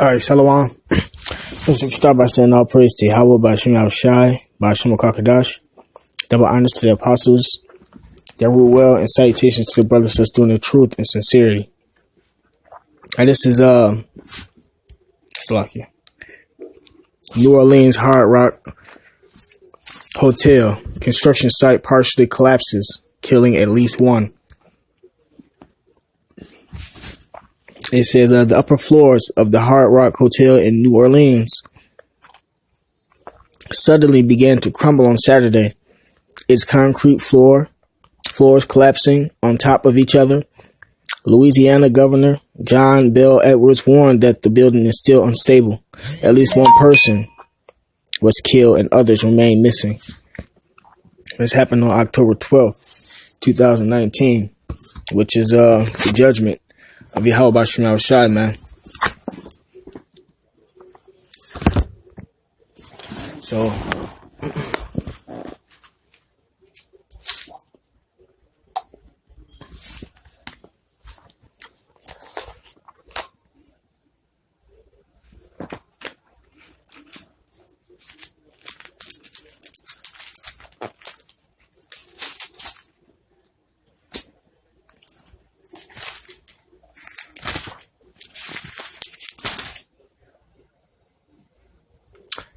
Alright, Shalom. Let's start by saying all praise to Yahweh, by Hashem Yahushai, by Hashem Kakadash. Double honors to the apostles that rule well, and salutations to the brothers that's doing the truth and sincerity. And this is Slakia. New Orleans Hard Rock Hotel construction site partially collapses, killing at least one. It says the upper floors of the Hard Rock Hotel in New Orleans suddenly began to crumble on Saturday. Its concrete floors collapsing on top of each other. Louisiana Governor John Bel Edwards warned that the building is still unstable. At least one person was killed and others remain missing. This happened on October 12th, 2019, which is the judgment of Yahweh Bashim Al-Shai, man. So,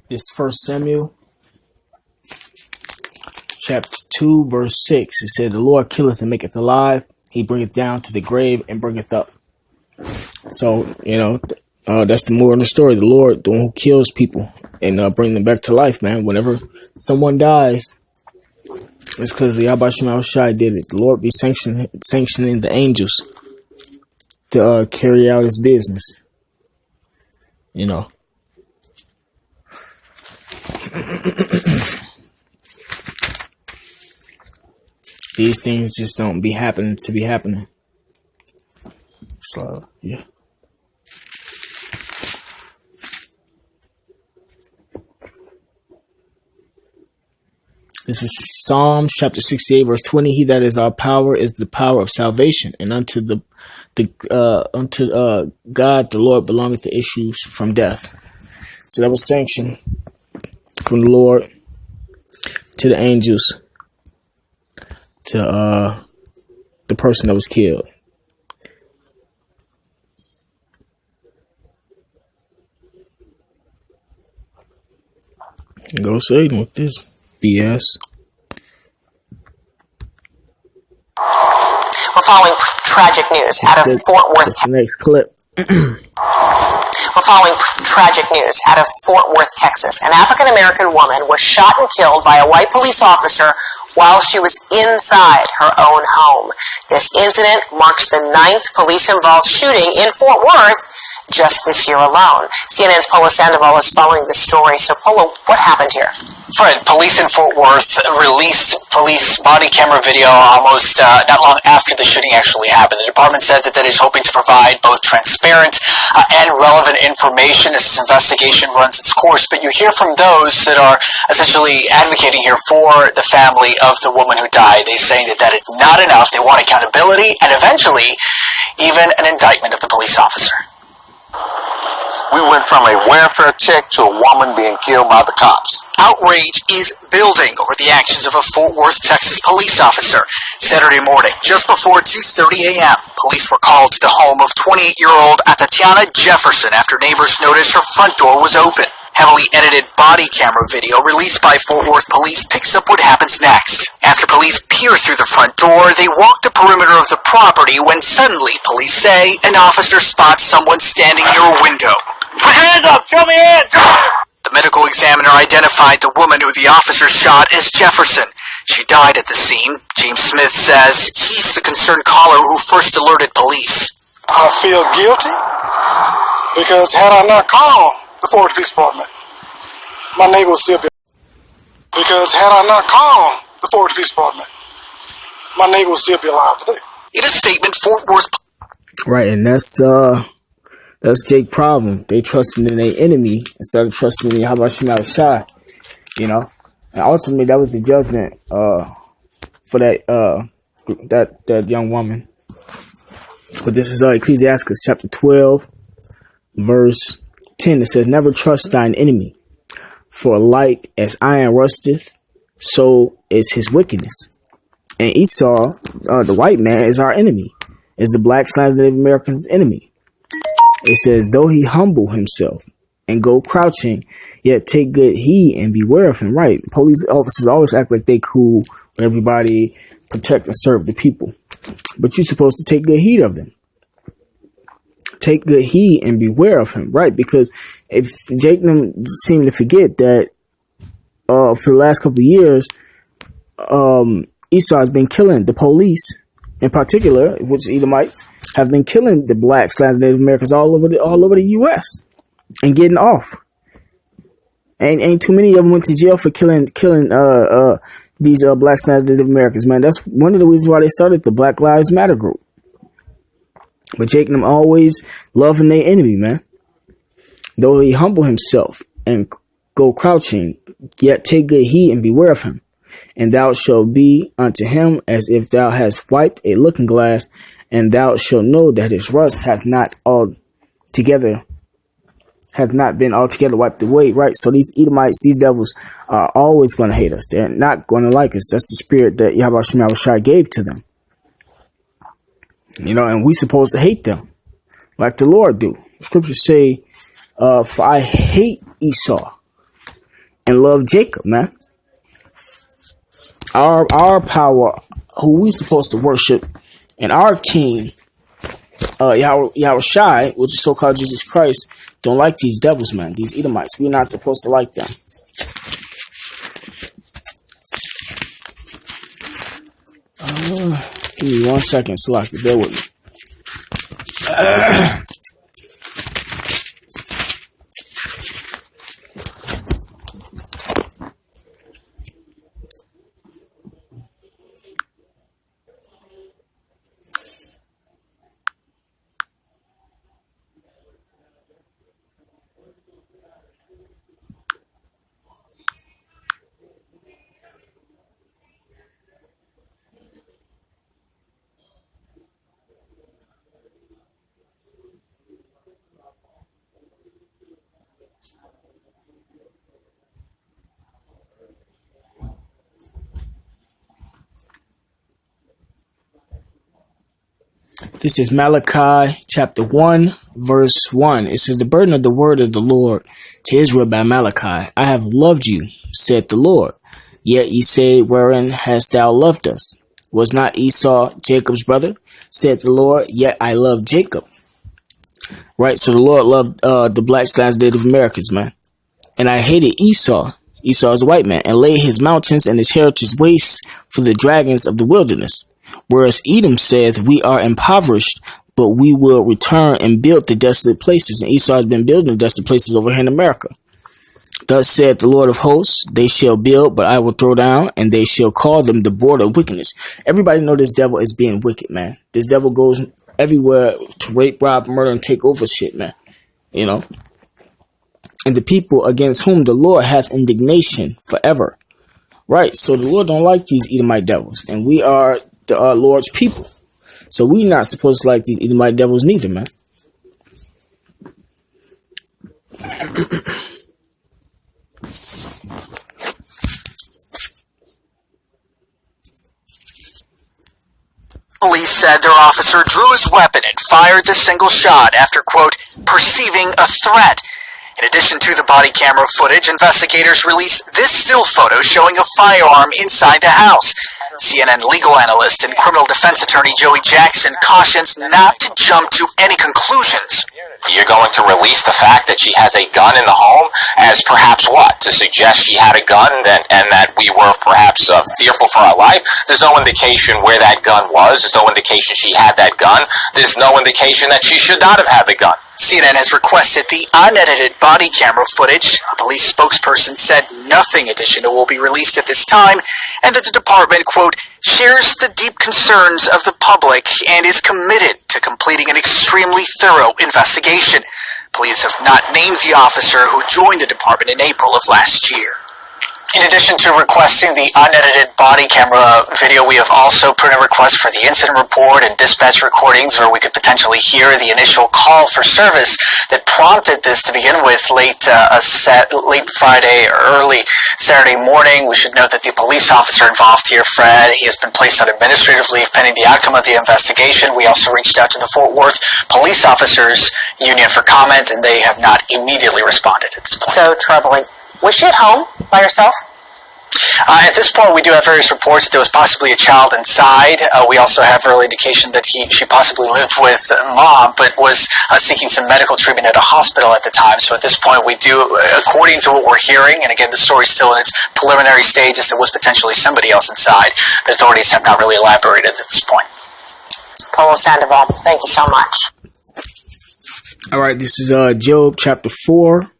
this 1 Samuel chapter 2 verse 6. It said, the Lord killeth and maketh alive. He bringeth down to the grave and bringeth up. So, that's the moral of the story. The Lord, the one who kills people and bring them back to life, man. Whenever someone dies, it's because the Yahweh Shema Shai did it. The Lord be sanctioning the angels to carry out his business. These things just don't be happening to be happening. So, yeah. This is Psalms chapter 68 verse 20. He that is our power is the power of salvation, and unto God the Lord belongeth the issues from death. So that was sanctioned from the Lord to the angels to the person that was killed. Go Satan with this BS. We're following tragic news out of Fort Worth. That's the next clip. We're following tragic news out of Fort Worth, Texas. An African-American woman was shot and killed by a white police officer while she was inside her own home. This incident marks the 9th police-involved shooting in Fort Worth just this year alone. CNN's Polo Sandoval is following the story. So, Polo, what happened here? Fred, police in Fort Worth released police body camera video almost not long after the shooting actually happened. The department said that it is hoping to provide both transparent and relevant information as this investigation runs its course. But you hear from those that are essentially advocating here for the family of the woman who died. They're saying that is not enough. They want accountability and eventually even an indictment of the police officer. We went from a welfare check to a woman being killed by the cops. Outrage is building over the actions of a Fort Worth, Texas police officer. Saturday morning, just before 2:30 a.m., police were called to the home of 28-year-old Atatiana Jefferson after neighbors noticed her front door was open. Heavily edited body camera video released by Fort Worth police picks up what happens next. After police peer through the front door, they walk the perimeter of the property when suddenly, police say, an officer spots someone standing near a window. Put your hands up! Show me hands! The medical examiner identified the woman who the officer shot as Jefferson. She died at the scene. James Smith says he's the concerned caller who first alerted police. I feel guilty because had I not called the Fort Worth Police Department, my neighbor would still be. Because had I not called the Fort Worth Police Department, my neighbor would still be alive today. In a statement, Fort Worth. Right, and that's Jake's problem. They trusted in their enemy instead of trusting in Yahweh Shema Shai. And ultimately that was the judgment for that young woman. But this is Ecclesiastes chapter 12, verse 10, it says, never trust thine enemy, for like as iron rusteth, so is his wickedness. And Esau, the white man, is our enemy, is the blacks, Native Americans' enemy. It says, though he humble himself and go crouching, yet take good heed and beware of him. Right. Police officers always act like they cool with everybody, protect and serve the people. But you're supposed to take good heed of them. Take good heed and beware of him. Right. Because if Jacob seemed to forget that for the last couple of years, Esau has been killing the police in particular, which Edomites have been killing the blacks, Native Americans all over the U.S. and getting off. Ain't too many of them went to jail for killing these blacks, Native Americans, man. That's one of the reasons why they started the Black Lives Matter group. But Jacob always loving their enemy, man. Though he humble himself and go crouching, yet take good heed and beware of him. And thou shalt be unto him as if thou hast wiped a looking glass, and thou shalt know that his rust hath not been altogether wiped away. Right. So these Edomites, these devils are always going to hate us. They're not going to like us. That's the spirit that Yahweh Shai gave to them. And we supposed to hate them like the Lord do. Scriptures say, for I hate Esau and love Jacob, man. Our power, who we supposed to worship, and our king, Yahweh Shai, which is so-called Jesus Christ, don't like these devils, man. These Edomites. We're not supposed to like them. Give me 1 second, Salaki. Bear with me. This is Malachi chapter 1, verse 1. It says, the burden of the word of the Lord to Israel by Malachi. I have loved you, said the Lord. Yet ye say, wherein hast thou loved us? Was not Esau Jacob's brother? Said the Lord, yet I love Jacob. Right, so the Lord loved the black Native Americans, man. And I hated Esau. Esau is a white man, and laid his mountains and his heritage waste for the dragons of the wilderness. Whereas Edom saith, we are impoverished, but we will return and build the desolate places. And Esau has been building the desolate places over here in America. Thus said the Lord of hosts, they shall build, but I will throw down, and they shall call them the border of wickedness. Everybody know this devil is being wicked, man. This devil goes everywhere to rape, rob, murder, and take over shit, man. And the people against whom the Lord hath indignation forever. Right, so the Lord don't like these Edomite devils, and we are the Lord's people. So we're not supposed to like these Edomite devils neither, man. Police said their officer drew his weapon and fired the single shot after, quote, perceiving a threat. In addition to the body camera footage, investigators released this still photo showing a firearm inside the house. CNN legal analyst and criminal defense attorney Joey Jackson cautions not to jump to any conclusions. You're going to release the fact that she has a gun in the home as perhaps what? To suggest she had a gun and that we were perhaps fearful for our life? There's no indication where that gun was. There's no indication she had that gun. There's no indication that she should not have had the gun. CNN has requested the unedited body camera footage. A police spokesperson said nothing additional will be released at this time, and that the department, quote, shares the deep concerns of the public and is committed to completing an extremely thorough investigation. Police have not named the officer who joined the department in April of last year. In addition to requesting the unedited body camera video, we have also put in a request for the incident report and dispatch recordings where we could potentially hear the initial call for service that prompted this to begin with late Friday or early Saturday morning. We should note that the police officer involved here, Fred, he has been placed on administrative leave pending the outcome of the investigation. We also reached out to the Fort Worth Police Officers Union for comment, and they have not immediately responded at this point. So troubling. Was she at home by herself? At this point, we do have various reports that there was possibly a child inside. We also have early indication that she possibly lived with mom, but was seeking some medical treatment at a hospital at the time. So at this point, we do, according to what we're hearing, and again, the story's still in its preliminary stages, there was potentially somebody else inside, but authorities have not really elaborated at this point. Paulo Sandoval, thank you so much. All right, this is Job chapter 4.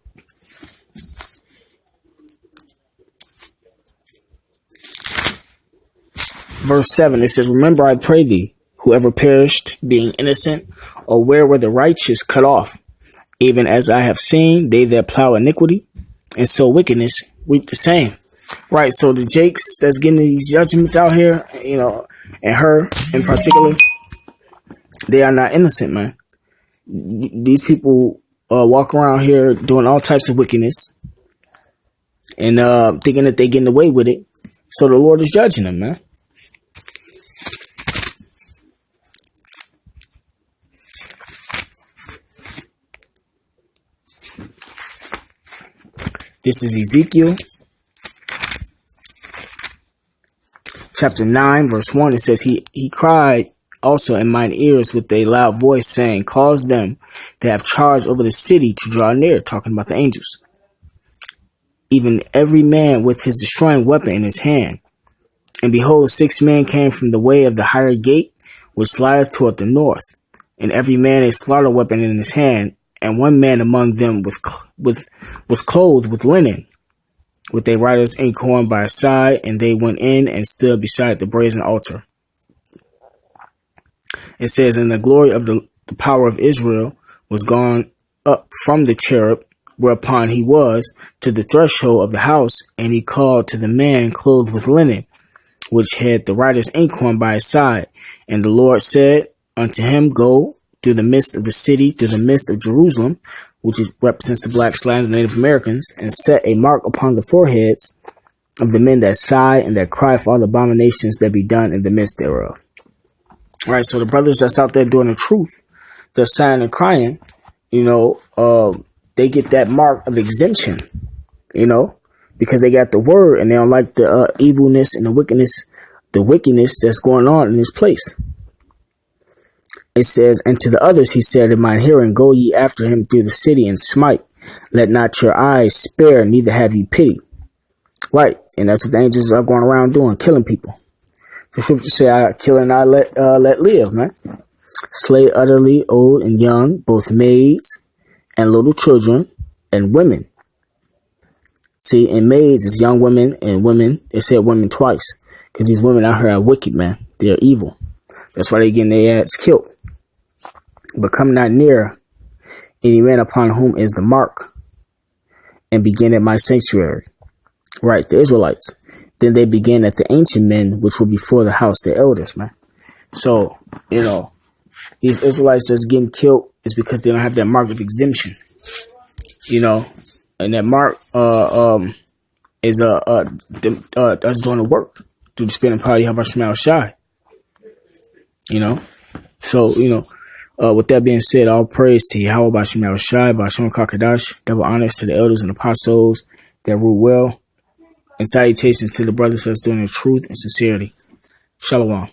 Verse 7, it says, "Remember, I pray thee, whoever perished, being innocent, or where were the righteous cut off? Even as I have seen, they that plow iniquity, and sow wickedness, reap the same." Right, so the Jakes that's getting these judgments out here, and her in particular, they are not innocent, man. These people walk around here doing all types of wickedness, and thinking that they're getting away with it. So the Lord is judging them, man. This is Ezekiel chapter 9, verse 1. It says, He cried also in mine ears with a loud voice, saying, Cause them that have charge over the city to draw near, talking about the angels. Even every man with his destroying weapon in his hand. And behold, 6 men came from the way of the higher gate, which lieth toward the north, and every man a slaughter weapon in his hand. And one man among them was clothed with linen, with a writer's inkhorn by his side, and they went in and stood beside the brazen altar. It says, And the glory of the power of Israel was gone up from the cherub, whereupon he was, to the threshold of the house, and he called to the man clothed with linen, which had the writer's inkhorn by his side. And the Lord said unto him, Go through the midst of the city, through the midst of Jerusalem, which represents the blacks, lands, and Native Americans, and set a mark upon the foreheads of the men that sigh and that cry for all the abominations that be done in the midst thereof. All right, so the brothers that's out there doing the truth, they're sighing and crying, they get that mark of exemption, because they got the word and they don't like the evilness and the wickedness that's going on in this place. It says, And to the others he said in mine hearing, Go ye after him through the city and smite. Let not your eyes spare, neither have ye pity. Right, and that's what the angels are going around doing, killing people. The scripture say, I kill and I let live, man. Slay utterly old and young, both maids and little children and women. See, and maids is young women, and women, they said women twice, because these women out here are wicked, man. They're evil. That's why they getting their ass killed. But come not near any man upon whom is the mark, and begin at my sanctuary. Right, the Israelites. Then they begin at the ancient men, which were before the house, the elders, man. So, these Israelites that's getting killed is because they don't have that mark of exemption. And that mark is us doing the work through the Spirit and power of our smell shy. So, with that being said, all praise to Yahweh Bashim Yahushai, Bashim Kakadash, double honors to the elders and apostles that rule well, and salutations to the brothers that's doing the truth and sincerity. Shalom.